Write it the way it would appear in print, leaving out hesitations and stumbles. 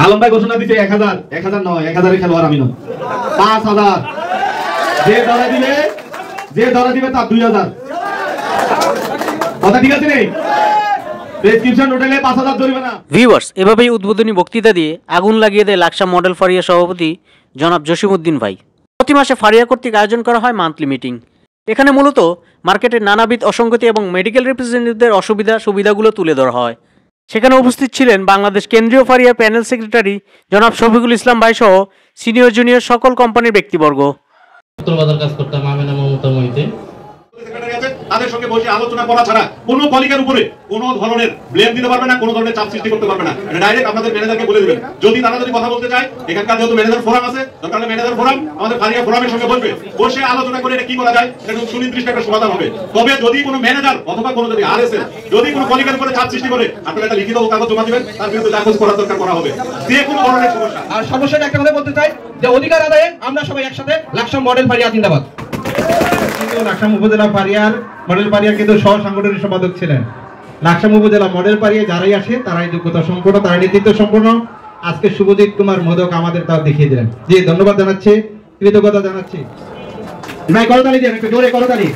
আলম ভাই ঘোষণা দিতে 1000 1000 নয় 1000 এর খেলোয়াড় আমি নয় 5000 যে ধরা দিবে তার 2000 কথা ঠিক আছে নেই প্রেসক্রিপশন হোটেলে 5000 জরিমানা। ভিউয়ার্স, এভাবেই উদ্বোধনী বক্তৃতা দিয়ে আগুন লাগিয়ে দেয় লাকসাম মডেল ফারিয়া সভাপতি জনাব জসিমউদ্দিন ভাই। প্রতি মাসে ফারিয়া কর্তৃক আয়োজন করা হয় মান্থলি মিটিং। এখানে মূলত মার্কেটের নানাবিধ অসঙ্গতি এবং মেডিকেল রিপ্রেজেন্টেটিভদের সুবিধাগুলো তুলে ধরা হয়। সেখানে উপস্থিত ছিলেন বাংলাদেশ কেন্দ্রীয় ফারিয়া প্যানেল সেক্রেটারি জনাব শফিকুল ইসলাম ভাই সহ সিনিয়র জুনিয়র সকল কোম্পানির ব্যক্তিবর্গ। কাজ করতাম আমিনা মমতা মহিতে তাদের সঙ্গে বসে আলোচনা করা ছাড়া কোনো কলিগের উপরে কোনো ধরনের ব্লেম দিতে পারবে না, কোনো ধরনের চাপ সৃষ্টি করতে পারবে না। এটা ডাইরেক্ট আপনাদের ম্যানেজারকে বলে দেবেন। যদি তারা কথা বলতে চায়, এখানকার যেহেতু ম্যানেজার ফোরাম আছে, দরকার ম্যানেজার ফোরাম আমাদের ফারিয়া ফোরামের সঙ্গে বসবে, বসে আলোচনা করে এটা কি করা যায়, এটা সুনির্দিষ্ট একটা সমাধান হবে। তবে যদি কোনো ম্যানেজার অথবা কোনো যদি আরএসএল যদি কোনো কলিগের উপরে চাপ সৃষ্টি করে, আপনারা একটা লিখিত কাগজ জমা দিবেন, তার বিরুদ্ধে যা করা দরকার করা হবে। যে কোনো ধরনের সমস্যা আর সমস্যাটা একটা কথা বলতে চাই যে অধিকার আদায়ে আমরা সবাই একসাথে লাকসাম মডেল ফারিয়া জিন্দাবাদ। লাকসাম উপজেলা ফারিয়ার মডেল ফারিয়ার কিন্তু সহ সাংগঠনিক সম্পাদক ছিলেন। লাকসাম উপজেলা মডেল ফারিয়া যারাই আসে তারাই যোগ্যতা সম্পন্ন, তারাই নেতৃত্ব সম্পন্ন। আজকে শুভজিৎ কুমার মোদক আমাদের তাও দেখিয়ে দিলেন। জি, ধন্যবাদ জানাচ্ছি, কৃতজ্ঞতা জানাচ্ছি। ভাই করতালি দেন, একটু জোরে করতালি।